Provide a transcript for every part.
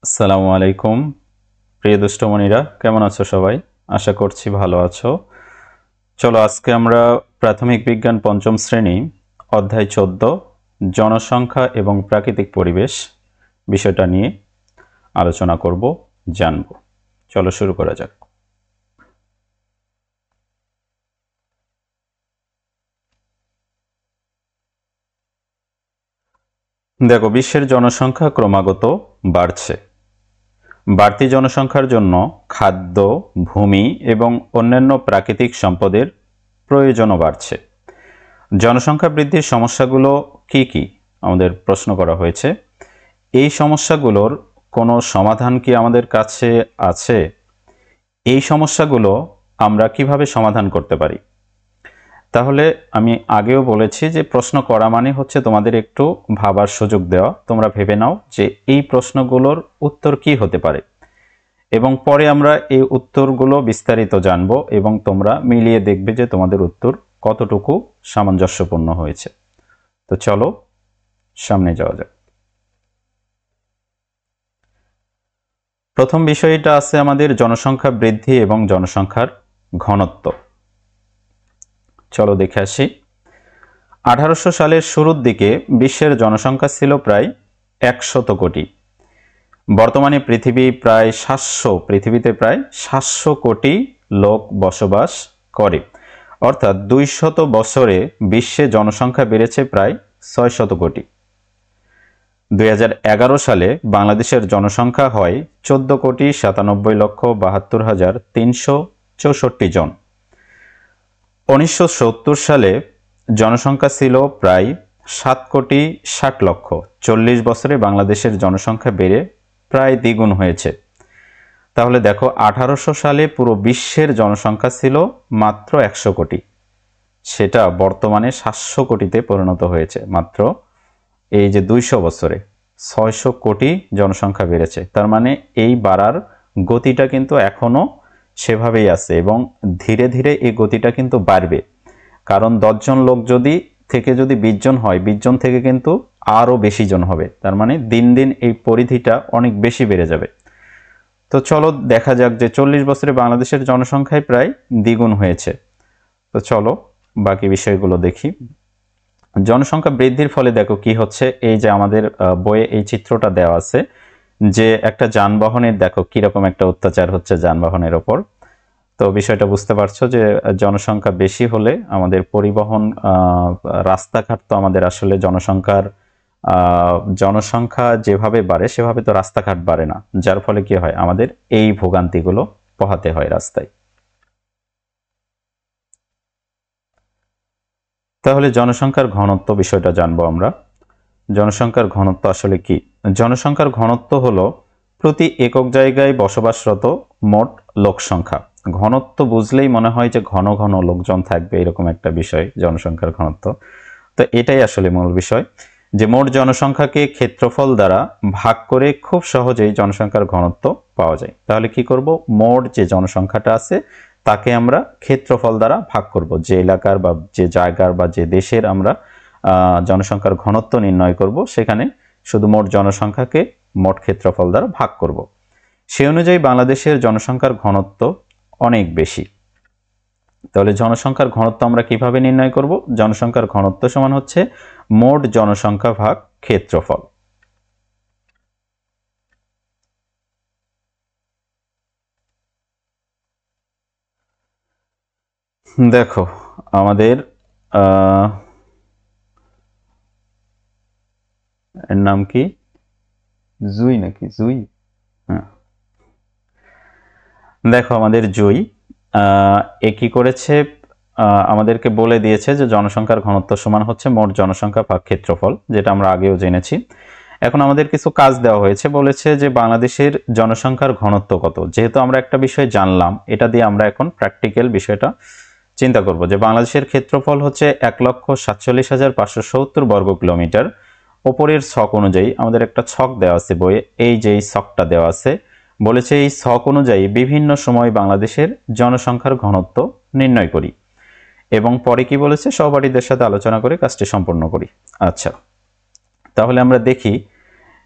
আসসালামু আলাইকুম প্রিয় দুষ্টমণিরা, কেমন আছো সবাই? আশা করছি ভালো আছো। চলো আজকে আমরা প্রাথমিক বিজ্ঞান পঞ্চম শ্রেণী অধ্যায় 14 জনসংখ্যা এবং প্রাকৃতিক পরিবেশ বিষয়টা নিয়ে আলোচনা করব, জানব। চলো শুরু করা যাক। দেখো, বিশ্বের জনসংখ্যা ক্রমাগত বাড়ছে। বাড়তি জনসংখ্যার জন্য খাদ্য, ভূমি এবং অন্যান্য প্রাকৃতিক সম্পদের প্রয়োজনও বাড়ছে। জনসংখ্যা বৃদ্ধির সমস্যাগুলো কি কি আমাদের প্রশ্ন করা হয়েছে। এই সমস্যাগুলোর কোনো সমাধান কি আমাদের কাছে আছে? এই সমস্যাগুলো আমরা কিভাবে সমাধান করতে পারি? তাহলে আমি আগেও বলেছি যে প্রশ্ন করা মানে হচ্ছে তোমাদের একটু ভাবার সুযোগ দেওয়া। তোমরা ভেবে নাও যে এই প্রশ্নগুলোর উত্তর কি হতে পারে, এবং পরে আমরা এই উত্তরগুলো বিস্তারিত জানব এবং তোমরা মিলিয়ে দেখবে যে তোমাদের উত্তর কতটুকু সামঞ্জস্যপূর্ণ হয়েছে। তো চলো সামনে যাওয়া যাক। প্রথম বিষয়টা আছে আমাদের জনসংখ্যা বৃদ্ধি এবং জনসংখ্যার ঘনত্ব। চলো দেখে আসি। 1800 সালের শুরুর দিকে বিশ্বের জনসংখ্যা ছিল প্রায় 100 কোটি। বর্তমানে পৃথিবীতে প্রায় 700 কোটি লোক বসবাস করে, অর্থাৎ 200 বছরে বিশ্বে জনসংখ্যা বেড়েছে প্রায় 600 কোটি। 2011 সালে বাংলাদেশের জনসংখ্যা হয় 14,97,72,364 জন। 1970 সালে জনসংখ্যা ছিল প্রায় 7,60,00,000। 40 বছরে বাংলাদেশের জনসংখ্যা বেড়ে প্রায় দ্বিগুণ হয়েছে। তাহলে দেখো, 1800 সালে পুরো বিশ্বের জনসংখ্যা ছিল মাত্র 100 কোটি, সেটা বর্তমানে 700 কোটিতে পরিণত হয়েছে মাত্র এই যে 200 বছরে 600 কোটি জনসংখ্যা বেড়েছে। তার মানে এই বাড়ার গতিটা কিন্তু এখনো সেভাবেই আছে এবং ধীরে ধীরে এই গতিটা কিন্তু বাড়বে। কারণ 10 জন লোক যদি 20 জন হয়, 20 জন থেকে কিন্তু আরও বেশি জন হবে। তার মানে দিন দিন এই পরিধিটা অনেক বেশি বেড়ে যাবে। তো চলো দেখা যাক যে 40 বছরে বাংলাদেশের জনসংখ্যায় প্রায় দ্বিগুণ হয়েছে। তো চলো বাকি বিষয়গুলো দেখি। জনসংখ্যা বৃদ্ধির ফলে দেখো কি হচ্ছে। এই যে আমাদের বইয়ে এই চিত্রটা দেওয়া আছে যে একটা যানবাহনের, দেখো কিরকম একটা অত্যাচার হচ্ছে যানবাহনের ওপর। তো বিষয়টা বুঝতে পারছো যে জনসংখ্যা বেশি হলে আমাদের পরিবহন, রাস্তাঘাট তো আমাদের আসলে জনসংখ্যা যেভাবে বাড়ে সেভাবে তো রাস্তাঘাট বাড়ে না, যার ফলে কি হয়, আমাদের এই ভোগান্তিগুলো পোহাতে হয় রাস্তায়। তাহলে জনসংখ্যার ঘনত্ব বিষয়টা জানবো আমরা। জনসংখ্যার ঘনত্ব আসলে কি? জনসংখ্যার ঘনত্ব হলো প্রতি একক জায়গায় বসবাসরত মোট লোক সংখ্যা। ঘনত্ব বুঝলেই মনে হয় যে ঘন ঘন লোকজন থাকবে, এরকম একটা বিষয় জনসংখ্যার ঘনত্ব। তো এটাই আসলে মূল বিষয়, যে মোট জনসংখ্যাকে ক্ষেত্রফল দ্বারা ভাগ করে খুব সহজেই জনসংখ্যার ঘনত্ব পাওয়া যায়। তাহলে কি করব, মোট যে জনসংখ্যাটা আছে তাকে আমরা ক্ষেত্রফল দ্বারা ভাগ করব। যে এলাকার বা যে জায়গার বা যে দেশের আমরা জনসংখ্যার ঘনত্ব নির্ণয় করব, সেখানে শুধু মোট জনসংখ্যাকে মোট ক্ষেত্রফল দ্বারা ভাগ করব। সে অনুযায়ী বাংলাদেশের জনসংখ্যার ঘনত্ব অনেক বেশি। তাহলে জনসংখ্যার ঘনত্ব আমরা কিভাবে নির্ণয় করব? জনসংখ্যার ঘনত্ব সমান হচ্ছে মোট জনসংখ্যা ভাগ ক্ষেত্রফল। দেখো আমাদের এর নাম কি, জুই নাকি জুই? হ্যাঁ, দেখো আমাদের জুই এ কি করেছে, আমাদেরকে বলে দিয়েছে যে জনসংখ্যার ঘনত্ব সমান হচ্ছে মোট জনসংখ্যা ভাগ ক্ষেত্রফল, যেটা আমরা আগেও জেনেছি। এখন আমাদের কিছু কাজ দেওয়া হয়েছে, বলেছে যে বাংলাদেশের জনসংখ্যার ঘনত্ব কত। যেহেতু আমরা একটা বিষয় জানলাম, এটা দিয়ে আমরা এখন প্র্যাকটিক্যাল বিষয়টা চিন্তা করব। যে বাংলাদেশের ক্ষেত্রফল হচ্ছে 1,47,570 বর্গ কিলোমিটার। ওপরের ছক অনুযায়ী আমাদের একটা ছক দেওয়া আছে বইয়ে, এই যে এই ছকটা দেওয়া আছে, বলেছে এই ছক অনুযায়ী বিভিন্ন সময় বাংলাদেশের জনসংখ্যার ঘনত্ব নির্ণয় করি, এবং পরে কি বলেছে, সহপাঠীদের সাথে আলোচনা করে কাজটি সম্পন্ন করি। আচ্ছা, তাহলে আমরা দেখি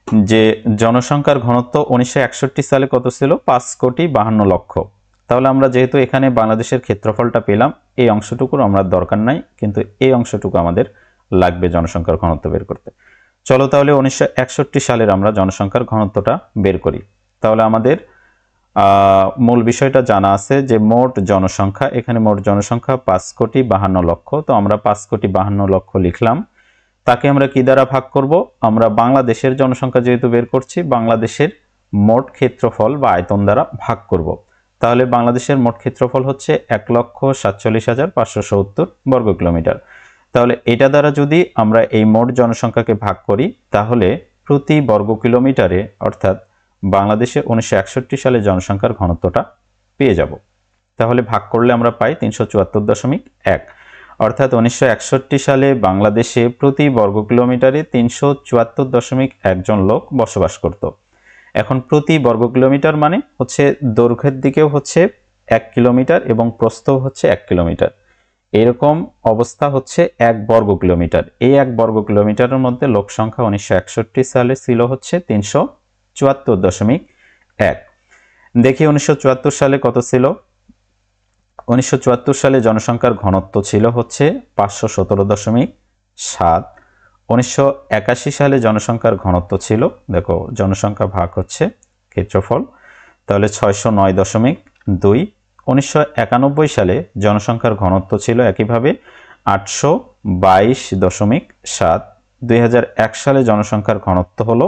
যে জনসংখ্যার ঘনত্ব 1961 সালে কত ছিল? 5,52,00,000। তাহলে আমরা যেহেতু এখানে বাংলাদেশের ক্ষেত্রফলটা পেলাম, এই অংশটুকুর আমরা দরকার নাই, কিন্তু এই অংশটুকু আমাদের লাগবে জনসংখ্যার ঘনত্ব বের করতে। চলো তাহলে 1961 সালের আমরা জনসংখ্যার ঘনত্বটা বের করি। তাহলে আমাদের মূল বিষয়টা জানা আছে যে মোট জনসংখ্যা, এখানে মোট জনসংখ্যা 5,52,00,000। তো আমরা 5,52,00,000 লিখলাম। তাকে আমরা কি দ্বারা ভাগ করব? আমরা বাংলাদেশের জনসংখ্যা যেহেতু বের করছি, বাংলাদেশের মোট ক্ষেত্রফল বা আয়তন দ্বারা ভাগ করব। তাহলে বাংলাদেশের মোট ক্ষেত্রফল হচ্ছে 1,47,570 বর্গ কিলোমিটার। তাহলে এটা দ্বারা যদি আমরা এই মোট জনসংখ্যাকে ভাগ করি, তাহলে প্রতি বর্গ কিলোমিটারে অর্থাৎ বাংলাদেশে 1961 সালে জনসংখ্যার ঘনত্বটা পেয়ে যাব। তাহলে ভাগ করলে আমরা পাই 374.1। অর্থাৎ 1961 সালে বাংলাদেশে প্রতি বর্গ কিলোমিটারে 374.1 জন লোক বসবাস করত। এখন প্রতি বর্গ কিলোমিটার মানে হচ্ছে দৈর্ঘ্যের দিকেও হচ্ছে 1 কিলোমিটার এবং প্রস্থও হচ্ছে 1 কিলোমিটার। এরকম অবস্থা হচ্ছে 1 বর্গ কিলোমিটার। এই 1 বর্গ কিলোমিটারের মধ্যে লোক সংখ্যা 1961 সালে ছিল হচ্ছে 374.1। দেখি 1974 সালে কত ছিল। 1974 সালে জনসংখ্যার ঘনত্ব ছিল হচ্ছে 517.7। 1981 সালে জনসংখ্যার ঘনত্ব ছিল, দেখো জনসংখ্যা ভাগ হচ্ছে ক্ষেত্রফল, তাহলে 609.2। 1991 সালে জনসংখ্যার ঘনত্ব ছিল একইভাবে 822.7। 2001 সালে জনসংখ্যার ঘনত্ব হলো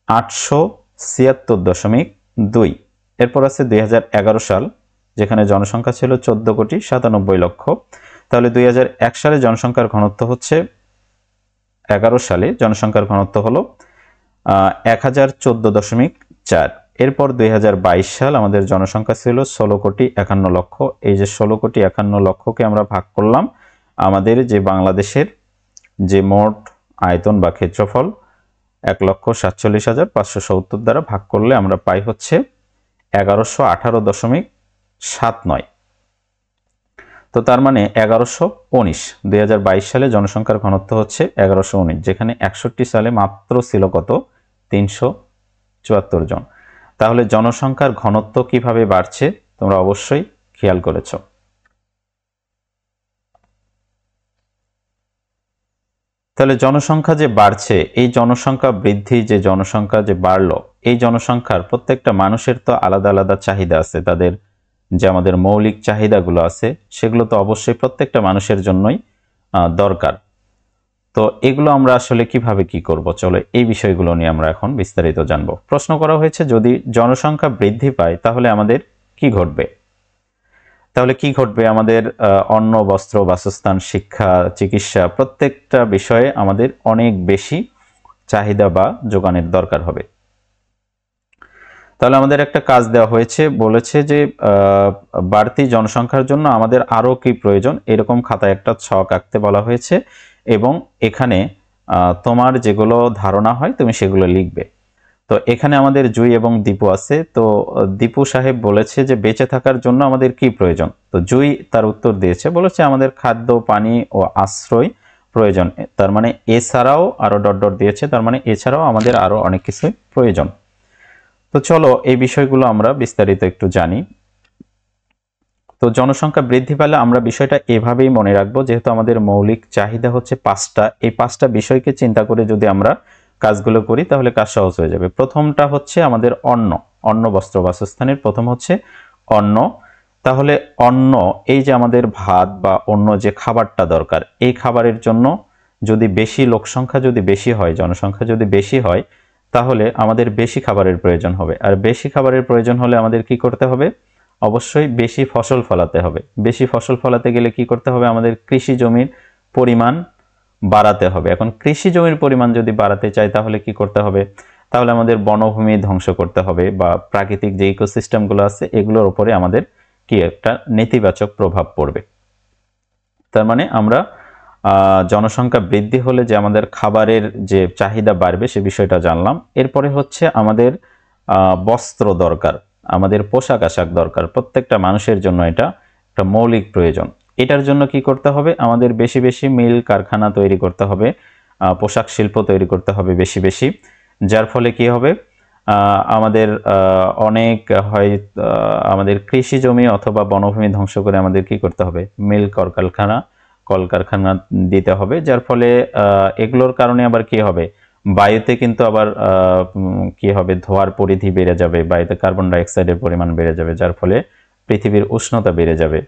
876.2। এরপর আছে 2011 সাল, যেখানে জনসংখ্যা ছিল 14,97,00,000। তাহলে 2001 সালে জনসংখ্যার ঘনত্ব হচ্ছে 11 সালে জনসংখ্যার ঘনত্ব হলো 1014.4। এরপর 2022 সাল আমাদের জনসংখ্যা ছিল 16,51,00,000। এই যে 16,51,00,000কে আমরা ভাগ করলাম আমাদের যে বাংলাদেশের যে মোট আয়তন বা ক্ষেত্রফল 1,47,570 দ্বারা ভাগ করলে আমরা পাই হচ্ছে 1118.79। তো তার মানে 1119। 2022 সালে জনসংখ্যার ঘনত্ব হচ্ছে 1119, যেখানে 61 সালে মাত্র ছিল কত? 374 জন। তাহলে জনসংখ্যার ঘনত্ব কিভাবে বাড়ছে তোমরা অবশ্যই খেয়াল করেছো। তাহলে জনসংখ্যা যে বাড়ছে, এই জনসংখ্যা বৃদ্ধি, যে জনসংখ্যা যে বাড়লো, এই জনসংখ্যার প্রত্যেকটা মানুষের তো আলাদা আলাদা চাহিদা আছে। তাদের যে আমাদের মৌলিক চাহিদাগুলো আছে সেগুলো তো অবশ্যই প্রত্যেকটা মানুষের জন্যই দরকার। তো এগুলো আমরা আসলে কিভাবে কি করব, চলো এই বিষয়গুলো নিয়ে আমরা এখন বিস্তারিত জানবো। প্রশ্ন করা হয়েছে যদি জনসংখ্যা বৃদ্ধি পায় তাহলে আমাদের কি ঘটবে? তাহলে কি ঘটবে? আমাদের অন্ন, বস্ত্র, বাসস্থান, শিক্ষা, চিকিৎসা প্রত্যেকটা বিষয়ে আমাদের অনেক বেশি চাহিদা বা যোগানের দরকার হবে। তাহলে আমাদের একটা কাজ দেওয়া হয়েছে, বলেছে যে বাড়তি জনসংখ্যার জন্য আমাদের আরো কি প্রয়োজন, এরকম খাতায় একটা ছক আঁকতে বলা হয়েছে এবং এখানে তোমার যেগুলো ধারণা হয় তুমি সেগুলো লিখবে। তো এখানে আমাদের জুই এবং দীপু আছে। তো দীপু সাহেব বলেছে যে বেঁচে থাকার জন্য আমাদের কি প্রয়োজন? তো জুই তার উত্তর দিয়েছে, বলেছে আমাদের খাদ্য, পানি ও আশ্রয় প্রয়োজন। তার মানে এছাড়াও আরো ডট ডট দিয়েছে, তার মানে এছাড়াও আমাদের আরো অনেক কিছু প্রয়োজন। তো চলো এই বিষয়গুলো আমরা বিস্তারিত একটু জানি। তো জনসংখ্যা বৃদ্ধি পেলে আমরা বিষয়টা এভাবেই মনে রাখবো, যেহেতু আমাদের মৌলিক চাহিদা হচ্ছে 5টা, এই 5টা বিষয়কে চিন্তা করে যদি আমরা কাজগুলো করি তাহলে কাজ সহজ হয়ে যাবে। প্রথমটা হচ্ছে আমাদের অন্ন, অন্ন, বস্ত্র, বাসস্থানের প্রথম হচ্ছে অন্ন। তাহলে অন্ন, এই যে আমাদের ভাত বা অন্য যে খাবারটা দরকার, এই খাবারের জন্য যদি বেশি লোক সংখ্যা যদি বেশি হয়, জনসংখ্যা যদি বেশি হয়, তাহলে আমাদের বেশি খাবারের প্রয়োজন হবে। আর বেশি খাবারের প্রয়োজন হলে আমাদের কি করতে হবে? অবশ্যই বেশি ফসল ফলাতে হবে। বেশি ফসল ফলাতে গেলে কি করতে হবে? আমাদের কৃষি জমির পরিমাণ বাড়াতে হবে। এখন কৃষি জমির পরিমাণ যদি বাড়াতে চাই তাহলে কি করতে হবে? তাহলে আমাদের বনভূমি ধ্বংস করতে হবে বা প্রাকৃতিক যে ইকোসিস্টেমগুলো আছে এগুলোর উপরে আমাদের কি একটা নেতিবাচক প্রভাব পড়বে। তার মানে আমরা জনসংখ্যা বৃদ্ধি হলে যে আমাদের খাবারের যে চাহিদা বাড়বে সে বিষয়টা জানলাম। এরপরে হচ্ছে আমাদের বস্ত্র দরকার, আমাদের পোশাক আশাক দরকার। প্রত্যেকটা মানুষের জন্য এটা একটা মৌলিক প্রয়োজন। এটার জন্য কি করতে হবে? আমাদের বেশি বেশি মিল কারখানা তৈরি করতে হবে, পোশাক শিল্প তৈরি করতে হবে বেশি বেশি। যার ফলে কি হবে, আমাদের অনেক হয় আমাদের কৃষি জমি অথবা বনভূমি ধ্বংস করে আমাদের কি করতে হবে, মিল কলকারখানা দিতে হবে। যার ফলে এগুলোর কারণে আবার কি হবে, বায়ুতে কিন্তু আবার কি হবে, ধোঁয়ার পরিধি বেড়ে যাবে, বায়ুতে কার্বন ডাইঅক্সাইডের পরিমাণ বেড়ে যাবে, যার ফলে পৃথিবীর উষ্ণতা বেড়ে যাবে,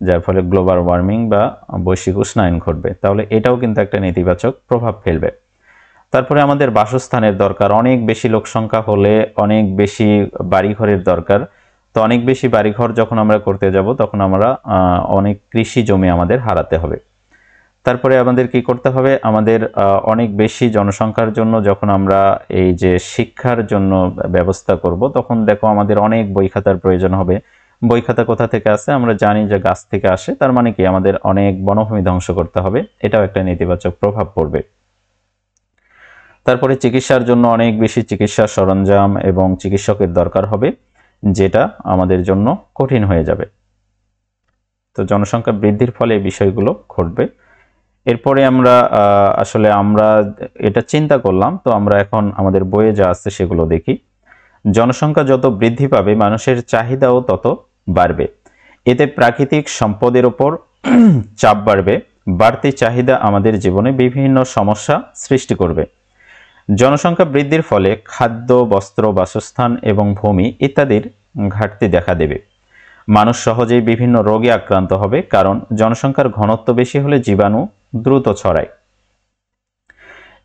যার ফলে গ্লোবাল ওয়ার্মিং বা বৈশ্বিক উষ্ণায়ন ঘটবে। তাহলে এটাও কিন্তু একটা নেতিবাচক প্রভাব ফেলবে। তারপরে আমাদের বাসস্থানের দরকার, অনেক বেশি লোক সংখ্যা হলে অনেক বেশি বাড়িঘরের দরকার। তো অনেক বেশি বাড়িঘর যখন আমরা করতে যাব তখন আমরা অনেক কৃষি জমি আমাদের হারাতে হবে। তারপরে আমাদের কি করতে হবে, আমাদের অনেক বেশি জনসংখ্যার জন্য যখন আমরা এই যে শিক্ষার জন্য ব্যবস্থা করব, তখন দেখো আমাদের অনেক বই খাতার প্রয়োজন হবে। বই খাতা কোথা থেকে আসে, আমরা জানি যে গাছ থেকে আসে। তার মানে কি, আমাদের অনেক বনভূমি ধ্বংস করতে হবে, এটাও একটা নেতিবাচক প্রভাব পড়বে। তারপরে চিকিৎসার জন্য অনেক বেশি চিকিৎসা সরঞ্জাম এবং চিকিৎসকের দরকার হবে, যেটা আমাদের জন্য কঠিন হয়ে যাবে। তো জনসংখ্যা বৃদ্ধির ফলে এই বিষয়গুলো ঘটবে। এরপরে আমরা এটা চিন্তা করলাম, তো আমরা এখন আমাদের বইয়ে যা আছে সেগুলো দেখি। জনসংখ্যা যত বৃদ্ধি পাবে মানুষের চাহিদাও তত বাড়বে। এতে প্রাকৃতিক সম্পদের উপর চাপ বাড়বে। বাড়তি চাহিদা আমাদের জীবনে বিভিন্ন সমস্যা সৃষ্টি করবে। জনসংখ্যা বৃদ্ধির ফলে খাদ্য, বস্ত্র, বাসস্থান এবং ভূমি ইত্যাদির ঘাটতি দেখা দেবে। মানুষ সহজেই বিভিন্ন রোগে আক্রান্ত হবে, কারণ জনসংখ্যার ঘনত্ব বেশি হলে জীবাণু দ্রুত ছড়ায়।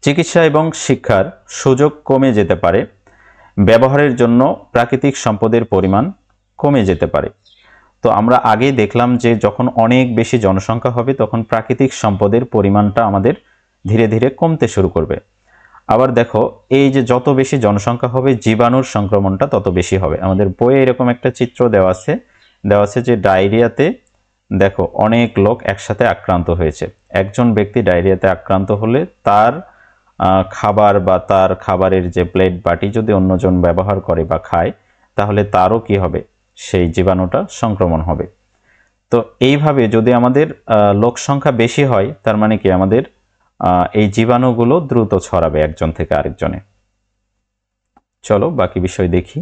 চিকিৎসা এবং শিক্ষার সুযোগ কমে যেতে পারে। ব্যবহারের জন্য প্রাকৃতিক সম্পদের পরিমাণ কমে যেতে পারে। তো আমরা আগেই দেখলাম যে যখন অনেক বেশি জনসংখ্যা হবে তখন প্রাকৃতিক সম্পদের পরিমাণটা আমাদের ধীরে ধীরে কমতে শুরু করবে। আবার দেখো, এই যে যত বেশি জনসংখ্যা হবে জীবাণুর সংক্রমণটা তত বেশি হবে। আমাদের বইয়ে এরকম একটা চিত্র দেওয়া আছে যে ডায়রিয়াতে দেখো অনেক লোক একসাথে আক্রান্ত হয়েছে। একজন ব্যক্তি ডায়রিয়াতে আক্রান্ত হলে তার খাবার বা তার খাবারের যে প্লেট বাটি যদি অন্যজন ব্যবহার করে বা খায়, তাহলে তারও কি হবে, সেই জীবাণুটা সংক্রমণ হবে। তো এইভাবে যদি আমাদের লোক সংখ্যা বেশি হয়, তার মানে কি আমাদের এই জীবাণুগুলো দ্রুত ছড়াবে একজন থেকে আরেকজনে। চলো বাকি বিষয় দেখি।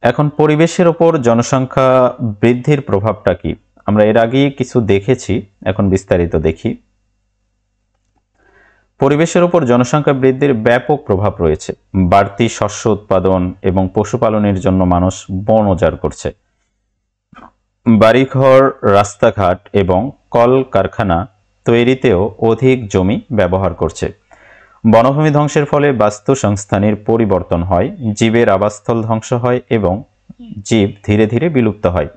এখন পরিবেশের ওপর জনসংখ্যা বৃদ্ধির প্রভাবটা কি, আমরা এর আগেই কিছু দেখেছি, এখন বিস্তারিত দেখি। পরিবেশের উপর জনসংখ্যা বৃদ্ধির ব্যাপক প্রভাব রয়েছে। বাড়তি শস্য উৎপাদন এবং পশুপালনের জন্য মানুষ বন উজাড় করছে। বাড়িঘর, রাস্তাঘাট এবং কলকারখানা তৈরিতেও অধিক জমি ব্যবহার করছে। বনভূমি ধ্বংসের ফলে বাস্তুসংস্থানের পরিবর্তন হয়, জীবের আবাসস্থল ধ্বংস হয় এবং জীব ধীরে ধীরে বিলুপ্ত হয়।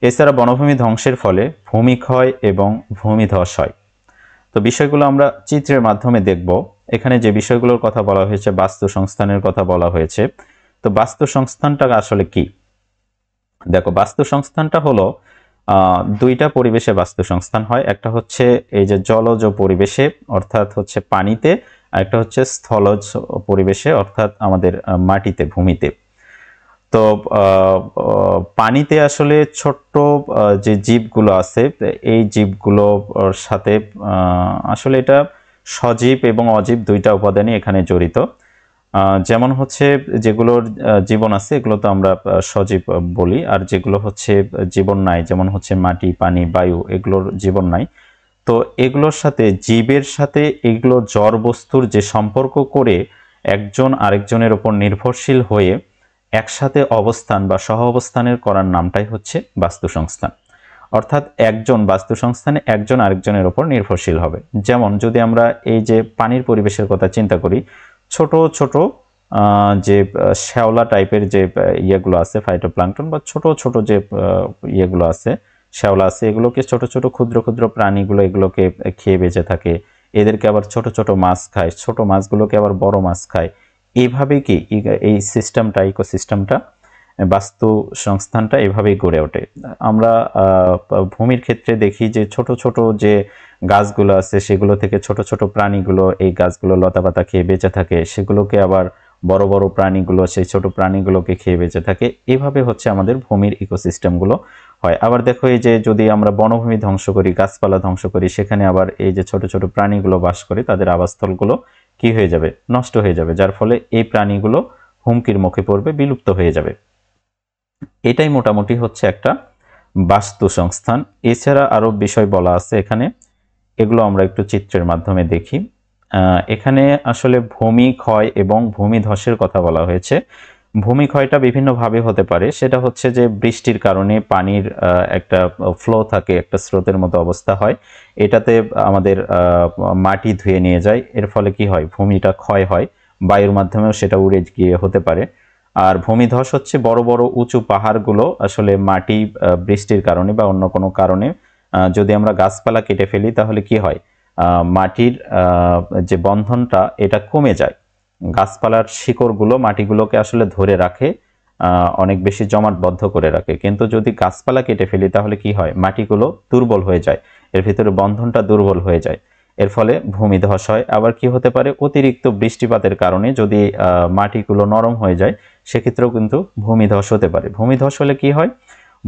এছাড়া বনভূমি ধ্বংসের ফলে ভূমিক্ষয় এবং ভূমিধস হয়। তো বিষয়গুলো আমরা চিত্রের মাধ্যমে দেখব। এখানে যে বিষয়গুলোর কথা বলা হয়েছে, বাস্তুসংস্থানের কথা বলা হয়েছে। তো বাস্তুসংস্থানটা আসলে কি? দেখো, বাস্তুসংস্থানটা হলো দুইটা পরিবেশে বাস্তুসংস্থান হয়। একটা হচ্ছে এই যে জলজ পরিবেশে, অর্থাৎ হচ্ছে পানিতে, আর একটা হচ্ছে স্থলজ পরিবেশে, অর্থাৎ আমাদের মাটিতে, ভূমিতে। তো পানিতে আসলে ছোট্ট যে জীবগুলো আছে, এই জীবগুলোর সাথে আসলে এটা সজীব এবং অজীব দুইটা উপাদানই এখানে জড়িত। যেমন হচ্ছে যেগুলোর জীবন আছে এগুলো তো আমরা সজীব বলি, আর যেগুলো হচ্ছে জীবন নাই, যেমন হচ্ছে মাটি, পানি, বায়ু, এগুলোর জীবন নাই। তো এগুলোর সাথে, জীবের সাথে এগুলো জড় বস্তুর যে সম্পর্ক করে একজন আরেকজনের উপর নির্ভরশীল হয়ে একসাথে অবস্থান বা সহ অবস্থানের করার নামটাই হচ্ছে বাস্তুসংস্থান। অর্থাৎ একজন বাস্তুসংস্থানে একজন আরেকজনের উপর নির্ভরশীল হবে। যেমন যদি আমরা এই যে পানির পরিবেশের কথা চিন্তা করি, ছোট ছোট যে শ্যাওলা টাইপের যে ইয়েগুলো আছে, ফাইটোপ্লাঙ্কটন বা ছোট ছোট যে ইয়েগুলো আছে, শ্যাওলা আছে, এগুলোকে ছোট ছোট ক্ষুদ্র ক্ষুদ্র প্রাণীগুলো এগুলোকে খেয়ে বেঁচে থাকে। এদেরকে আবার ছোট ছোট মাছ খায়, ছোট মাছগুলোকে আবার বড় মাছ খায়। এইভাবে কি এই সিস্টেমটা, ইকোসিস্টেমটা, বাস্তু সংস্থানটা এভাবেই গড়ে ওঠে। আমরা ভূমির ক্ষেত্রে দেখি যে ছোট ছোট যে গাছগুলো আছে সেগুলো থেকে ছোট ছোট প্রাণীগুলো এই গাছগুলো লতাপাতা খেয়ে বেঁচে থাকে, সেগুলোকে আবার বড় বড় প্রাণীগুলো সেই ছোট প্রাণীগুলোকে খেয়ে বেঁচে থাকে। এভাবে হচ্ছে আমাদের ভূমির ইকোসিস্টেমগুলো হয়। আবার দেখো এই যে যদি আমরা বনভূমি ধ্বংস করি, গাছপালা ধ্বংস করি, সেখানে আবার এই যে ছোট ছোট প্রাণীগুলো বাস করে, তাদের আবাসস্থলগুলো কি হয়ে যাবে, নষ্ট হয়ে যাবে, যার ফলে এই প্রাণীগুলো হুমকির মুখে পড়বে, বিলুপ্ত হয়ে যাবে। এটাই মোটামুটি হচ্ছে একটা বাস্তু সংস্থান। এছাড়া আরো বিষয় বলা আছে এখানে, এগুলো আমরা একটু চিত্রের মাধ্যমে দেখি। এখানে আসলে ভূমি ক্ষয় এবং ভূমি ধসের কথা বলা হয়েছে। ভূমি ক্ষয়টা বিভিন্নভাবে হতে পারে, সেটা হচ্ছে যে বৃষ্টির কারণে পানির একটা ফ্লো থাকে, একটা স্রোতের মতো অবস্থা হয়, এটাতে আমাদের মাটি ধুয়ে নিয়ে যায়, এর ফলে কি হয়, ভূমিটা ক্ষয় হয়, বায়ুর মাধ্যমেও সেটা উড়ে গিয়ে হতে পারে। আর ভূমিধস হচ্ছে বড় বড় উঁচু পাহাড়গুলো আসলে মাটি বৃষ্টির কারণে বা অন্য কোনো কারণে যদি আমরা গাছপালা কেটে ফেলি তাহলে কি হয়, মাটির যে বন্ধনটা এটা কমে যায়। গাছপালার শিকড়গুলো মাটিগুলোকে আসলে ধরে রাখে, অনেক বেশি জমাটবদ্ধ করে রাখে। কিন্তু যদি গাছপালা কেটে ফেলি তাহলে কি হয়, মাটিগুলো দুর্বল হয়ে যায়, এর ভিতরে বন্ধনটা দুর্বল হয়ে যায়, এর ফলে ভূমিধস হয়। আবার কি হতে পারে, অতিরিক্ত বৃষ্টিপাতের কারণে যদি মাটিগুলো নরম হয়ে যায়, সেক্ষেত্রেও কিন্তু ভূমিধস হতে পারে। ভূমিধস হলে কি হয়,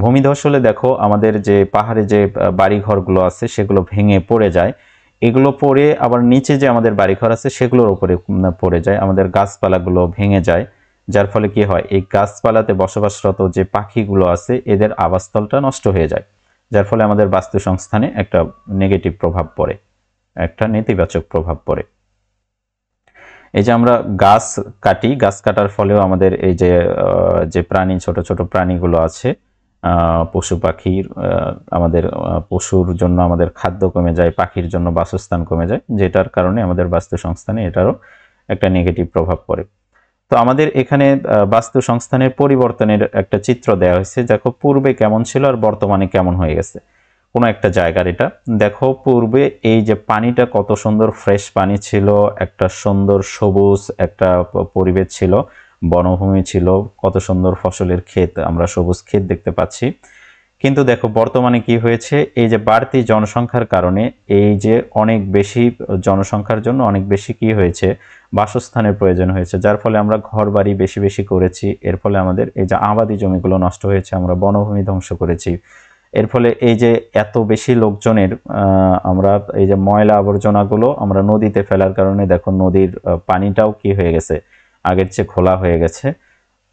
ভূমিধস হলে দেখো আমাদের যে পাহাড়ে যে বাড়িঘরগুলো আছে সেগুলো ভেঙে পড়ে যায়, এগুলো পড়ে আবার নিচে যে আমাদের বাড়িঘর আছে সেগুলোর উপরে পড়ে যায়, আমাদের গাছপালাগুলো ভেঙে যায়, যার ফলে কি হয়, এই গাছপালাতে বসবাসরত যে পাখিগুলো আছে এদের আবাসস্থলটা নষ্ট হয়ে যায়, যার ফলে আমাদের বাস্তু সংস্থানে একটা নেগেটিভ প্রভাব পড়ে, একটা নেতিবাচক প্রভাব পড়ে। এই যে আমরা গাছ কাটি, গাছ কাটার ফলেও আমাদের এই যে প্রাণী, ছোট ছোট প্রাণীগুলো আছে, পশু পাখির, আমাদের পশুর জন্য আমাদের খাদ্য কমে যায়, পাখির জন্য বাসস্থান কমে যায়, যেটার কারণে আমাদের বাস্তু সংস্থানে এটারও একটা নেগেটিভ প্রভাব পড়ে। তো আমাদের এখানে বাস্তু সংস্থানের পরিবর্তনের একটা চিত্র দেওয়া হয়েছে, দেখো পূর্বে কেমন ছিল আর বর্তমানে কেমন হয়ে গেছে কোনো একটা জায়গার। এটা দেখো পূর্বে এই যে পানিটা কত সুন্দর ফ্রেশ পানি ছিল, একটা সুন্দর সবুজ একটা পরিবেশ ছিল, বনভূমি ছিল, কত সুন্দর ফসলের ক্ষেত, আমরা সবুজ ক্ষেত দেখতে পাচ্ছি। কিন্তু দেখো বর্তমানে কি হয়েছে, এই যে বাড়তি জনসংখ্যার কারণে, এই যে অনেক বেশি জনসংখ্যার জন্য অনেক বেশি কি হয়েছে, বাসস্থানের প্রয়োজন হয়েছে, যার ফলে আমরা ঘর বাড়ি বেশি বেশি করেছি, এর ফলে আমাদের এই যে আবাদি জমিগুলো নষ্ট হয়েছে, আমরা বনভূমি ধ্বংস করেছি, এর ফলে এই যে এত বেশি লোকজনের আমরা এই যে ময়লা আবর্জনাগুলো আমরা নদীতে ফেলার কারণে দেখো নদীর পানিটাও কি হয়ে গেছে, আগের চেয়ে খোলা হয়ে গেছে।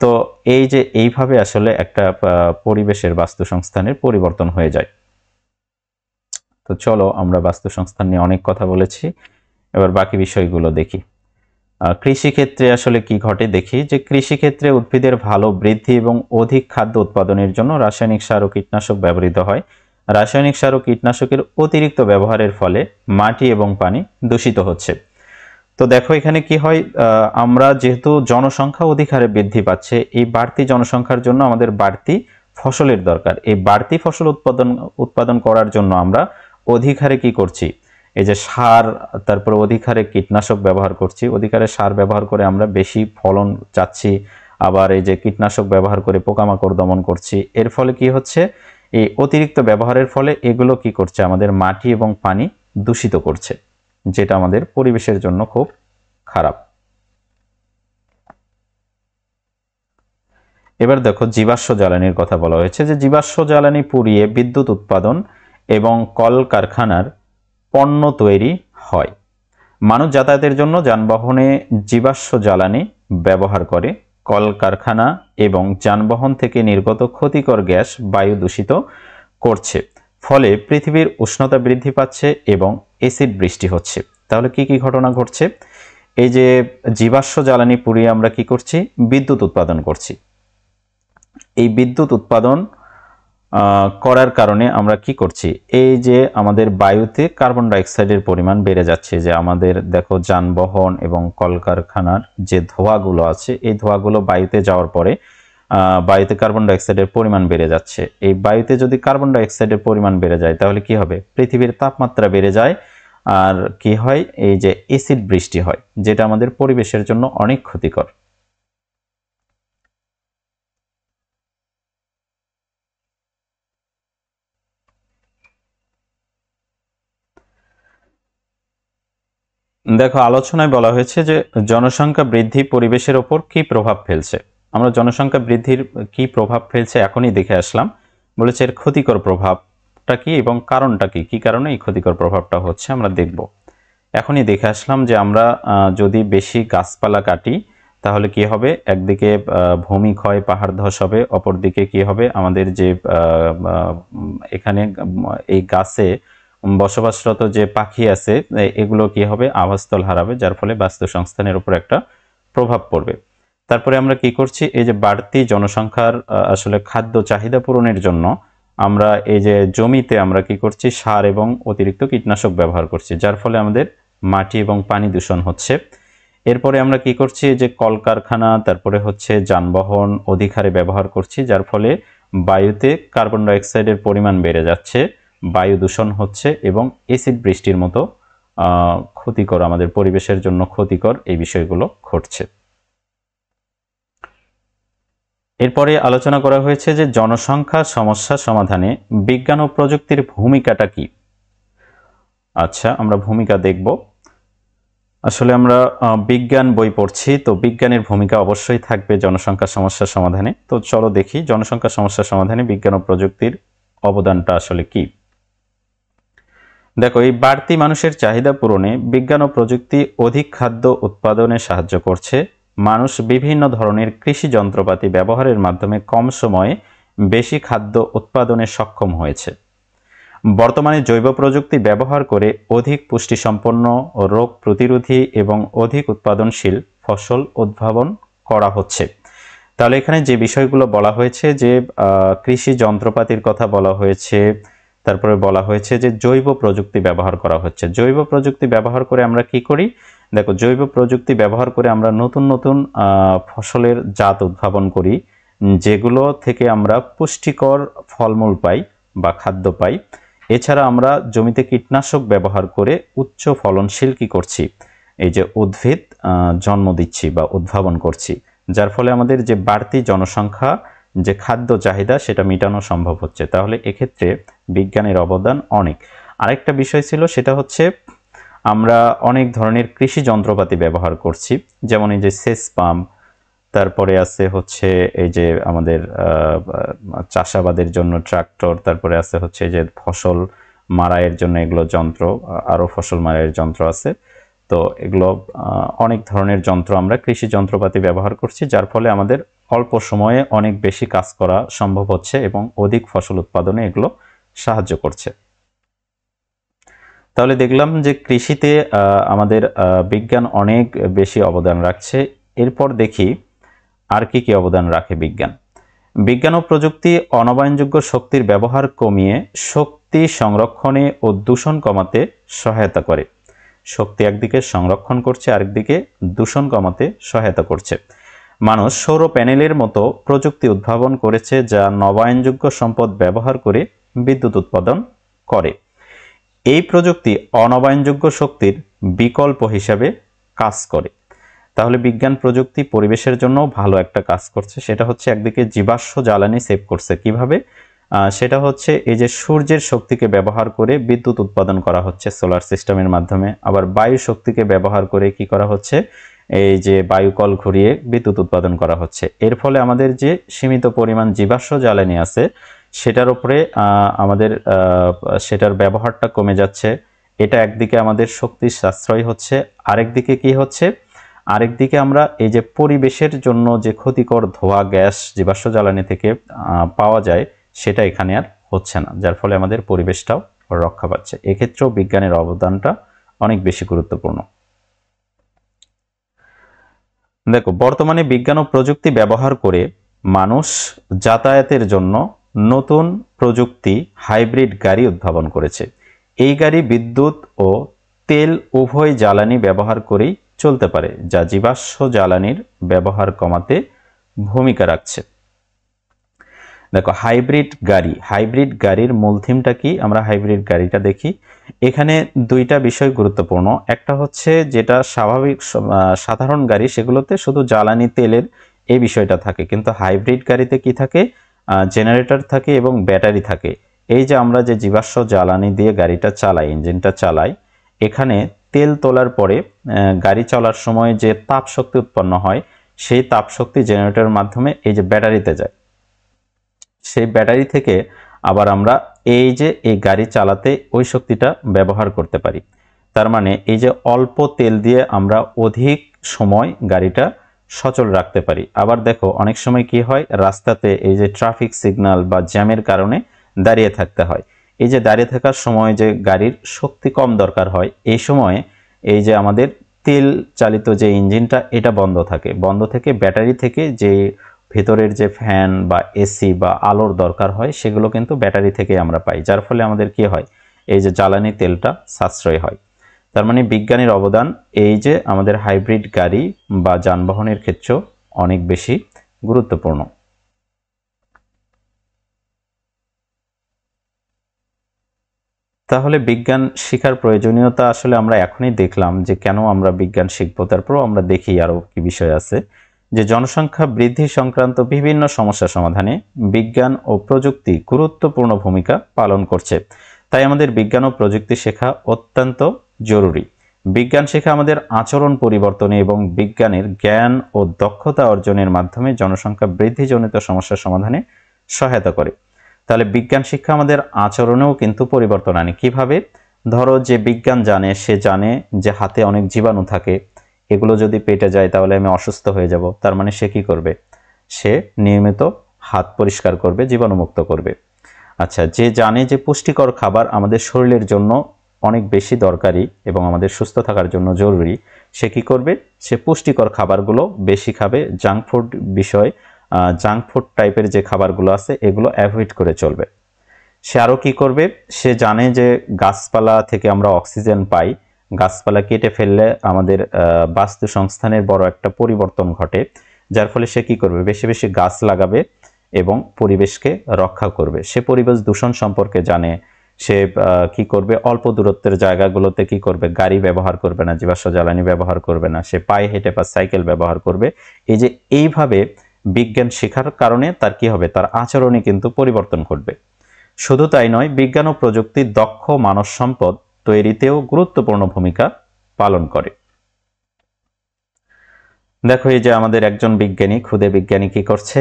তো এই যে এইভাবে আসলে একটা পরিবেশের বাস্তু সংস্থানের পরিবর্তন হয়ে যায়। তো চলো আমরা বাস্তু সংস্থান নিয়ে অনেক কথা বলেছি, এবার বাকি বিষয়গুলো দেখি। কৃষিক্ষেত্রে আসলে কি ঘটে দেখি, যে কৃষিক্ষেত্রে উদ্ভিদের ভালো বৃদ্ধি এবং অধিক খাদ্য উৎপাদনের জন্য রাসায়নিক সার ও কীটনাশক ব্যবহৃত হয়। রাসায়নিক সার ও কীটনাশকের অতিরিক্ত ব্যবহারের ফলে মাটি এবং পানি দূষিত হচ্ছে। তো দেখো এখানে কি হয়, আমরা যেহেতু জনসংখ্যা অধিক হারে বৃদ্ধি পাচ্ছে, এই বাড়তি জনসংখ্যার জন্য আমাদের বাড়তি ফসলের দরকার। এই বাড়তি ফসল উৎপাদন করার জন্য আমরা অধিক হারে কি করছি, এই যে সার, তারপর অধিক হারে কীটনাশক ব্যবহার করছি, অধিক হারে সার ব্যবহার করে আমরা বেশি ফলন চাচ্ছি, আবার এই যে কীটনাশক ব্যবহার করে পোকামাকড় দমন করছি। এর ফলে কি হচ্ছে, এই অতিরিক্ত ব্যবহারের ফলে এগুলো কি করছে, আমাদের মাটি এবং পানি দূষিত করছে, যেটা আমাদের পরিবেশের জন্য খুব খারাপ। এবার দেখো জীবাশ্ম জ্বালানির কথা বলা হয়েছে, যে জীবাশ্ম জ্বালানি পুড়িয়ে বিদ্যুৎ উৎপাদন এবং কলকারখানার পণ্য তৈরি হয়। মানুষ যাতায়াতের জন্য যানবাহনে জীবাশ্ম জ্বালানি ব্যবহার করে। কলকারখানা এবং যানবাহন থেকে নির্গত ক্ষতিকর গ্যাস বায়ু দূষিত করছে, ফলে পৃথিবীর উষ্ণতা বৃদ্ধি পাচ্ছে এবং এসিড বৃষ্টি হচ্ছে। তাহলে কি কি ঘটনা ঘটছে, এই যে জীবাশ্ম জ্বালানি পুড়িয়ে আমরা কি করছি, বিদ্যুৎ উৎপাদন করছি। এই বিদ্যুৎ উৎপাদন করার কারণে আমরা কি করছি, এই যে আমাদের বায়ুতে কার্বন ডাইঅক্সাইডের পরিমাণ বেড়ে যাচ্ছে, যে আমাদের দেখো যানবাহন এবং কলকারখানার যে ধোঁয়াগুলো আছে, এই ধোঁয়াগুলো বায়ুতে যাওয়ার পরে বায়ুতে কার্বন ডাইঅক্সাইডের পরিমাণ বেড়ে যাচ্ছে। এই বায়ুতে যদি কার্বন ডাইঅক্সাইডের পরিমাণ বেড়ে যায় তাহলে কি হবে, পৃথিবীর তাপমাত্রা বেড়ে যায়, আর কি হয়, এই যে এসিড বৃষ্টি হয়, যেটা আমাদের পরিবেশের জন্য অনেক ক্ষতিকর। দেখো আলোচনায় বলা হয়েছে যে জনসংখ্যা বৃদ্ধি পরিবেশের ওপর কি প্রভাব ফেলছে। আমরা জনসংখ্যা বৃদ্ধির কি প্রভাব ফেলছে এখনই দেখে আসলাম। বলেছে এর ক্ষতিকর প্রভাবটা কি এবং কারণটা কি, কি কারণে এই ক্ষতিকর প্রভাবটা হচ্ছে আমরা দেখব। এখনই দেখে আসলাম যে আমরা যদি বেশি গাছপালা কাটি তাহলে কি হবে, একদিকে ভূমি ক্ষয় পাহাড় ধস হবে, অপরদিকে কি হবে আমাদের যে এখানে এই গাছে বসবাসরত যে পাখি আছে এগুলো কি হবে, আবাসস্থল হারাবে, যার ফলে বাস্তুসংস্থানের উপর একটা প্রভাব পড়বে। তারপরে আমরা কি করছি, এই যে বাড়তি জনসংখ্যার আসলে খাদ্য চাহিদা পূরণের জন্য আমরা এই যে জমিতে আমরা কি করছি, সার এবং অতিরিক্ত কীটনাশক ব্যবহার করছি, যার ফলে আমাদের মাটি এবং পানি দূষণ হচ্ছে। এরপরে আমরা কি করছি, যে কলকারখানা তারপরে হচ্ছে যানবাহন অধিক হারে ব্যবহার করছি, যার ফলে বায়ুতে কার্বন ডাইঅক্সাইডের পরিমাণ বেড়ে যাচ্ছে, বায়ু দূষণ হচ্ছে এবং এসিড বৃষ্টির মতো ক্ষতিকর, আমাদের পরিবেশের জন্য ক্ষতিকর এই বিষয়গুলো ঘটছে। এরপরে আলোচনা করা হয়েছে যে জনসংখ্যা সমস্যা সমাধানে বিজ্ঞান ও প্রযুক্তির ভূমিকাটা কি। আচ্ছা, আমরা ভূমিকা দেখব। আসলে আমরা বিজ্ঞান বই পড়ছি, তো বিজ্ঞানের ভূমিকা অবশ্যই থাকবে জনসংখ্যা সমস্যা সমাধানে। তো চলো দেখি জনসংখ্যা সমস্যা সমাধানে বিজ্ঞান ও প্রযুক্তির অবদানটা আসলে কি। দেখো, এই বাড়তি মানুষের চাহিদা পূরণে বিজ্ঞান ও প্রযুক্তি অধিক খাদ্য উৎপাদনে সাহায্য করছে। মানুষ বিভিন্ন ধরনের কৃষি যন্ত্রপাতি ব্যবহারের মাধ্যমে কম সময়ে বেশি খাদ্য উৎপাদনে সক্ষম হয়েছে। বর্তমানে জৈব প্রযুক্তি ব্যবহার করে অধিক পুষ্টিসম্পন্ন, রোগ প্রতিরোধী এবং অধিক উৎপাদনশীল ফসল উদ্ভাবন করা হচ্ছে। তাহলে এখানে যে বিষয়গুলো বলা হয়েছে, যে কৃষি যন্ত্রপাতির কথা বলা হয়েছে, তারপরে বলা হয়েছে যে জৈব প্রযুক্তি ব্যবহার করা হচ্ছে। জৈব প্রযুক্তি ব্যবহার করে আমরা কি করি, দেখো জৈব প্রযুক্তি ব্যবহার করে আমরা নতুন নতুন ফসলের জাত উদ্ভাবন করি, যেগুলো থেকে আমরা পুষ্টিকর ফলমূল পাই বা খাদ্য পাই। এছাড়া আমরা জমিতে কীটনাশক ব্যবহার করে উচ্চ ফলনশীল কি করছি, এই যে উদ্ভিদ জন্ম দিচ্ছি বা উদ্ভাবন করছি, যার ফলে আমাদের যে বাড়তি জনসংখ্যা, যে খাদ্য চাহিদা সেটা মেটানো সম্ভব হচ্ছে। তাহলে এক্ষেত্রে বিজ্ঞানের অবদান অনেক। আরেকটা বিষয় ছিল, সেটা হচ্ছে আমরা অনেক ধরনের কৃষি যন্ত্রপাতি ব্যবহার করছি, যেমন এই যে সেচ পাম্প, তারপরে আছে হচ্ছে এই যে আমাদের চাষাবাদের জন্য ট্রাক্টর, তারপরে আছে হচ্ছে যে ফসল মাড়াইয়ের জন্য এগুলো যন্ত্র, আরও ফসল মাড়াইয়ের যন্ত্র আছে। তো এগুলো অনেক ধরনের যন্ত্র আমরা কৃষি যন্ত্রপাতি ব্যবহার করছি, যার ফলে আমাদের অল্প সময়ে অনেক বেশি কাজ করা সম্ভব হচ্ছে এবং অধিক ফসল উৎপাদনে এগুলো সাহায্য করছে। তাহলে দেখলাম যে কৃষিতে আমাদের বিজ্ঞান অনেক বেশি অবদান রাখছে। এরপর দেখি আর কি কি অবদান রাখে বিজ্ঞান। বিজ্ঞান ও প্রযুক্তি অনবায়নযোগ্য শক্তির ব্যবহার কমিয়ে শক্তি সংরক্ষণে ও দূষণ কমাতে সহায়তা করে। শক্তি একদিকে সংরক্ষণ করছে, আরেকদিকে দূষণ কমাতে সহায়তা করছে। মানুষ সৌর প্যানেলের মতো প্রযুক্তি উদ্ভাবন করেছে, যা নবায়নযোগ্য সম্পদ ব্যবহার করে বিদ্যুৎ উৎপাদন করে। এই প্রযুক্তি অনবায়নযোগ্য শক্তির বিকল্প হিসাবে কাজ করে। তাহলে বিজ্ঞান প্রযুক্তি পরিবেশের জন্য ভালো একটা কাজ করছে। সেটা হচ্ছে একদিকে জীবাশ্ম জ্বালানি সেভ করছে। কিভাবে? সেটা হচ্ছে এই যে সূর্যের শক্তিকে ব্যবহার করে বিদ্যুৎ উৎপাদন করা হচ্ছে সোলার সিস্টেমের মাধ্যমে। আবার বায়ু শক্তিকে ব্যবহার করে কি করা হচ্ছে, এই যে বায়ুকল ঘুরিয়ে বিদ্যুৎ উৎপাদন করা হচ্ছে। এর ফলে আমাদের যে সীমিত পরিমাণ জীবাশ্ম জ্বালানি আছে সেটার উপরে আমাদের সেটার ব্যবহারটা কমে যাচ্ছে। এটা একদিকে আমাদের শক্তি সাশ্রয় হচ্ছে, আরেকদিকে কি হচ্ছে, আরেকদিকে আমরা এই যে পরিবেশের জন্য যে ক্ষতিকর ধোঁয়া গ্যাস জীবাশ্ম জ্বালানি থেকে পাওয়া যায় সেটা এখানে আর হচ্ছে না, যার ফলে আমাদের পরিবেশটাও রক্ষা পাচ্ছে। এক্ষেত্রেও বিজ্ঞানের অবদানটা অনেক বেশি গুরুত্বপূর্ণ। দেখো, বর্তমানে বিজ্ঞান ও প্রযুক্তি ব্যবহার করে মানুষ যাতায়াতের জন্য নতুন প্রযুক্তি হাইব্রিড গাড়ি উদ্ভাবন করেছে। এই গাড়ি বিদ্যুৎ ও তেল উভয় জ্বালানি ব্যবহার করেই চলতে পারে, যা জীবাশ্ম জ্বালানির ব্যবহার কমাতে ভূমিকা রাখছে। দেখো, হাইব্রিড গাড়ির মূল থিমটা কি, আমরা হাইব্রিড গাড়িটা দেখি। এখানে দুইটা বিষয় গুরুত্বপূর্ণ। একটা হচ্ছে যেটা স্বাভাবিক সাধারণ গাড়ি সেগুলোতে শুধু জ্বালানি তেলের এই বিষয়টা থাকে, কিন্তু হাইব্রিড গাড়িতে কি থাকে, জেনারেটর থাকে এবং ব্যাটারি থাকে। এই যে আমরা যে জীবাশ্ম জ্বালানি দিয়ে গাড়িটা চালাই, ইঞ্জিনটা চালাই, এখানে তেল তোলার পরে গাড়ি চলার সময় যে তাপ শক্তি উৎপন্ন হয় সেই তাপ শক্তি জেনারেটরের মাধ্যমে এই যে ব্যাটারিতে যায়। সেই ব্যাটারি থেকে আবার আমরা এই যে এই গাড়ি চালাতে ওই শক্তিটা ব্যবহার করতে পারি। তার মানে এই যে অল্প তেল দিয়ে আমরা অধিক সময় গাড়িটা সচল রাখতে পারি। আবার দেখো অনেক সময় কি হয়, রাস্তাতে এই যে ট্রাফিক সিগন্যাল বা জ্যামের কারণে দাঁড়িয়ে থাকতে হয়। এই যে দাঁড়িয়ে থাকার সময় যে গাড়ির শক্তি কম দরকার হয়, এই সময়ে এই যে আমাদের তেল চালিত যে ইঞ্জিনটা এটা বন্ধ থাকে, বন্ধ থেকে ব্যাটারি থেকে যে ভেতরের যে ফ্যান বা এসি বা আলোর দরকার হয় সেগুলো কিন্তু ব্যাটারি থেকে আমরা পাই, যার ফলে আমাদের কি হয়, এই যে জ্বালানি তেলটা সাশ্রয় হয়। তার মানে বিজ্ঞানের অবদান এই যে আমাদের হাইব্রিড গাড়ি বা যানবাহনের ক্ষেত্রেও অনেক বেশি গুরুত্বপূর্ণ। তাহলে বিজ্ঞান শেখার প্রয়োজনীয়তা আসলে আমরা এখনই দেখলাম যে কেন আমরা বিজ্ঞান শিখব। তারপরও আমরা দেখি আরো কি বিষয় আছে, যে জনসংখ্যা বৃদ্ধি সংক্রান্ত বিভিন্ন সমস্যা সমাধানে বিজ্ঞান ও প্রযুক্তি গুরুত্বপূর্ণ ভূমিকা পালন করছে। তাই আমাদের বিজ্ঞান ও প্রযুক্তি শেখা অত্যন্ত জরুরি। বিজ্ঞান শেখা আমাদের আচরণ পরিবর্তনে এবং বিজ্ঞানের জ্ঞান ও দক্ষতা অর্জনের মাধ্যমে জনসংখ্যা বৃদ্ধিজনিত সমস্যা সমাধানে সহায়তা করে। তাহলে বিজ্ঞান শিক্ষা আমাদের আচরণেও কিন্তু পরিবর্তন আনে। কিভাবে? ধরো যে বিজ্ঞান জানে, সে জানে যে হাতে অনেক জীবাণু থাকে, এগুলো যদি পেটে যায় তাহলে আমি অসুস্থ হয়ে যাব। তার মানে সে কি করবে? সে নিয়মিত হাত পরিষ্কার করবে, জীবাণুমুক্ত করবে। আচ্ছা, যে জানে যে পুষ্টিকর খাবার আমাদের শরীরের জন্য অনেক বেশি দরকারি এবং আমাদের সুস্থ থাকার জন্য জরুরি, সে কি করবে? সে পুষ্টিকর খাবারগুলো বেশি খাবে। জাঙ্ক ফুড টাইপের যে খাবারগুলো আছে এগুলো অ্যাভয়েড করে চলবে। সে আরও কি করবে? সে জানে যে গাছপালা থেকে আমরা অক্সিজেন পাই, গাছপালা কেটে ফেললে আমাদের বাস্তুসংস্থানের বড় একটা পরিবর্তন ঘটে, যার ফলে সে কি করবে? বেশি বেশি গাছ লাগাবে এবং পরিবেশকে রক্ষা করবে। সে পরিবেশ দূষণ সম্পর্কে জানে। সে কি করবে? অল্প দূরত্বের জায়গাগুলোতে কি করবে? গাড়ি ব্যবহার করবে না, জীবাশ্ম জ্বালানি ব্যবহার করবে না, সে পায়ে হেঁটে বা সাইকেল ব্যবহার করবে। এই যে এইভাবে বিজ্ঞান শেখার কারণে তার কি হবে? তার আচরণে কিন্তু পরিবর্তন ঘটবে। শুধু তাই নয়, বিজ্ঞান ও প্রযুক্তি দক্ষ মানব সম্পদ তৈরিতেও গুরুত্বপূর্ণ ভূমিকা পালন করে। দেখো এই যে আমাদের একজন বিজ্ঞানী, ক্ষুদে বিজ্ঞানী কি করছে?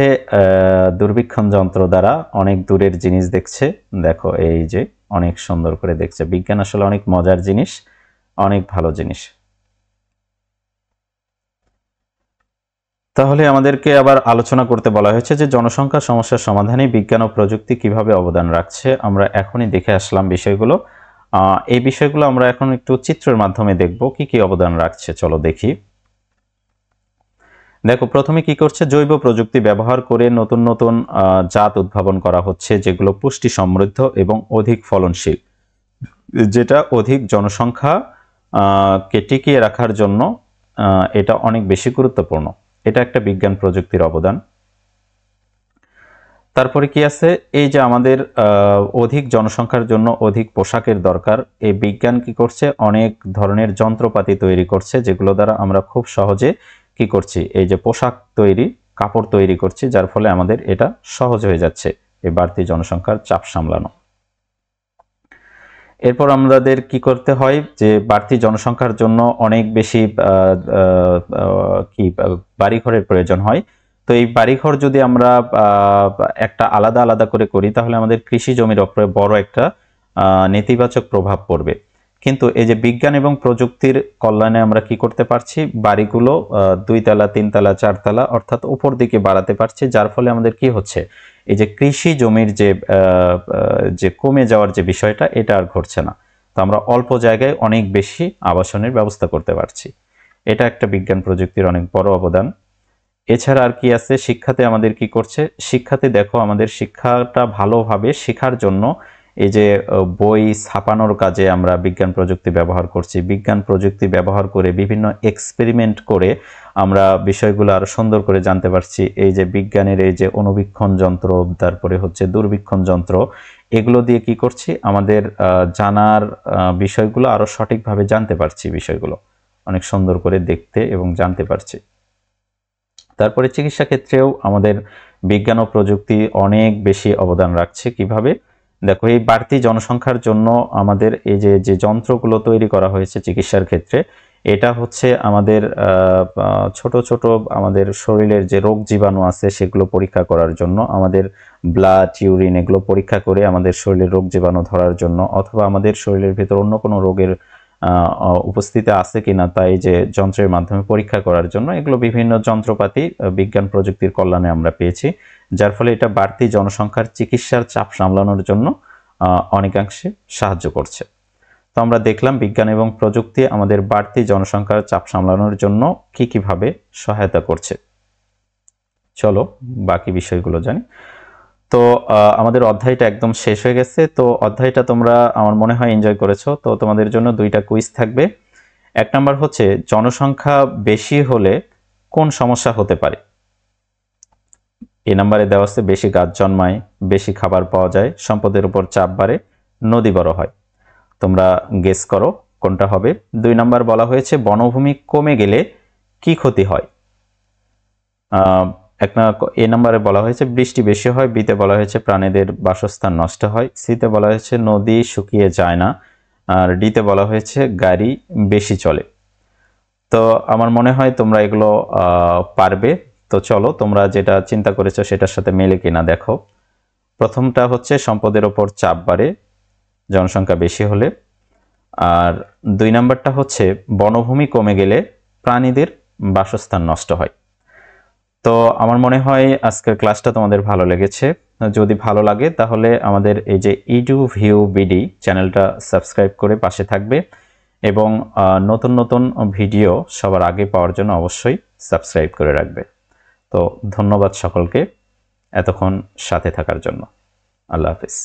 দূরবীক্ষণ যন্ত্র দ্বারা অনেক দূরের জিনিস দেখছে। দেখো এই যে অনেক সুন্দর করে দেখছে। বিজ্ঞান আসলে অনেক মজার জিনিস, অনেক ভালো জিনিস। তাহলে আমাদেরকে আবার আলোচনা করতে বলা হয়েছে যে জনসংখ্যা সমস্যার সমাধানে বিজ্ঞান ও প্রযুক্তি কিভাবে অবদান রাখছে। আমরা এখনই দেখে আসলাম বিষয়গুলো। এই বিষয়গুলো আমরা এখন একটু চিত্রের মাধ্যমে দেখব কি কি অবদান রাখছে। চলো দেখি। দেখো প্রথমে কি করছে? জৈব প্রযুক্তি ব্যবহার করে নতুন নতুন জাত উদ্ভাবন করা হচ্ছে, যেগুলো পুষ্টি সমৃদ্ধ এবং অধিক ফলনশীল, যেটা অধিক জনসংখ্যা কে টিকিয়ে রাখার জন্য এটা অনেক বেশি গুরুত্বপূর্ণ। এটা একটা বিজ্ঞান প্রযুক্তির অবদান। তারপরে কি আছে? এই যে আমাদের অধিক জনসংখ্যার জন্য অধিক পোশাকের দরকার, এই বিজ্ঞান কি করছে? অনেক ধরনের যন্ত্রপাতি তৈরি করছে, যেগুলো দ্বারা আমরা খুব সহজে কি করছি? এই যে পোশাক তৈরি, কাপড় তৈরি করছি, যার ফলে আমাদের এটা সহজ হয়ে যাচ্ছে এই বাড়তি জনসংখ্যার চাপ সামলানো। এরপর আমাদের কি করতে হয়? যে বাড়তি জনসংখ্যার জন্য অনেক বেশি বাড়িঘরের প্রয়োজন হয়। তো এই বাড়িঘর যদি আমরা একটা আলাদা আলাদা করে করি, তাহলে আমাদের কৃষি জমির উপরে বড় একটা নেতিবাচক প্রভাব পড়বে। কিন্তু এই যে বিজ্ঞান এবং প্রযুক্তির কল্যাণে আমরা কি করতে পারছি? বাড়িগুলো 2 তলা 3 তলা 4 তলা অর্থাৎ উপর দিকে বাড়াতে পারছি, যার ফলে আমাদের কি হচ্ছে? এই যে কৃষি জমির যে কমে যাওয়ার যে বিষয়টা, এটা আর ঘটছে না। তো আমরা অল্প জায়গায় অনেক বেশি আবাসনের ব্যবস্থা করতে পারছি। এটা একটা বিজ্ঞান প্রযুক্তির অনেক বড় অবদান। এছাড়া আর কি আছে? শিক্ষাতে আমাদের কি করছে? শিক্ষাতে দেখো আমাদের শিক্ষাটা ভালোভাবে শেখার জন্য এই যে বই ছাপানোর কাজে আমরা বিজ্ঞান প্রযুক্তি ব্যবহার করছি। বিজ্ঞান প্রযুক্তি ব্যবহার করে বিভিন্ন এক্সপেরিমেন্ট করে আমরা বিষয়গুলো আরো সুন্দর করে জানতে পারছি। এই যে বিজ্ঞানের এই যে অণুবীক্ষণ যন্ত্র, তারপরে হচ্ছে দূরবীক্ষণ যন্ত্র, এগুলো দিয়ে কি করছি? আমাদের জানার বিষয়গুলো আরো সঠিকভাবে জানতে পারছি, বিষয়গুলো অনেক সুন্দর করে দেখতে এবং জানতে পারছি। তারপরে চিকিৎসা ক্ষেত্রেও আমাদের বিজ্ঞান ও প্রযুক্তি অনেক বেশি অবদান রাখছে। কিভাবে? দেখো এই বাড়তি জনসংখ্যার জন্য আমাদের এই যে যন্ত্রগুলো তৈরি করা হয়েছে চিকিৎসার ক্ষেত্রে, এটা হচ্ছে আমাদের ছোট ছোট আমাদের শরীরের যে রোগ জীবাণু আছে সেগুলো পরীক্ষা করার জন্য, আমাদের ব্লাড, ইউরিন এগুলো পরীক্ষা করে আমাদের শরীরের রোগ জীবাণু ধরার জন্য, অথবা আমাদের শরীরের ভিতর অন্য কোনো রোগের উপস্থিতি আছে কিনা তাই যে যন্ত্রের মাধ্যমে পরীক্ষা করার জন্য, এগুলো বিভিন্ন যন্ত্রপাতি বিজ্ঞান প্রযুক্তির কল্যাণে আমরা পেয়েছি, যার ফলে এটা বাড়তি জনসংখ্যার চিকিৎসার চাপ সামলানোর জন্য অনেকাংশে সাহায্য করছে। তো আমরা দেখলাম বিজ্ঞান এবং প্রযুক্তি আমাদের বাড়তি জনসংখ্যার চাপ সামলানোর জন্য কিভাবে সহায়তা করছে। চলো বাকি বিষয়গুলো জানি। তো আমাদের অধ্যায়টা একদম শেষ হয়ে গেছে। তো অধ্যায়টা তোমরা আমার মনে হয় এনজয় করেছো। তো তোমাদের জন্য দুইটা কুইজ থাকবে। এক নাম্বার হচ্ছে জনসংখ্যা বেশি হলে কোন সমস্যা হতে পারে। এই নাম্বারে দেওয়া আছে বেশি গাছ জন্মায়, বেশি খাবার পাওয়া যায়, সম্পদের উপর চাপ বাড়ে, নদী বড় হয়। তোমরা গেস করো কোনটা হবে। 2 নাম্বার বলা হয়েছে বনভূমি কমে গেলে কি ক্ষতি হয়। এ নাম্বারে বলা হয়েছে বৃষ্টি বেশি হয়, বিতে বলা হয়েছে প্রাণীদের বাসস্থান নষ্ট হয়, সিতে বলা হয়েছে নদী শুকিয়ে যায় না, আর ডিতে বলা হয়েছে গাড়ি বেশি চলে। তো আমার মনে হয় তোমরা এগুলো পারবে। তো চলো তোমরা যেটা চিন্তা করেছো সেটার সাথে মেলে কিনা দেখো। প্রথমটা হচ্ছে সম্পদের ওপর চাপ বাড়ে জনসংখ্যা বেশি হলে, আর 2 নাম্বারটা হচ্ছে বনভূমি কমে গেলে প্রাণীদের বাসস্থান নষ্ট হয়। তো আমার মনে হয় আজকের ক্লাসটা তোমাদের ভালো লেগেছে। যদি ভালো লাগে তাহলে আমাদের এই যে EduView BD চ্যানেলটা সাবস্ক্রাইব করে পাশে থাকবে, এবং নতুন নতুন ভিডিও সবার আগে পাওয়ার জন্য অবশ্যই সাবস্ক্রাইব করে রাখবে। তো ধন্যবাদ সকলকে এতক্ষণ সাথে থাকার জন্য। আল্লাহ হাফেজ।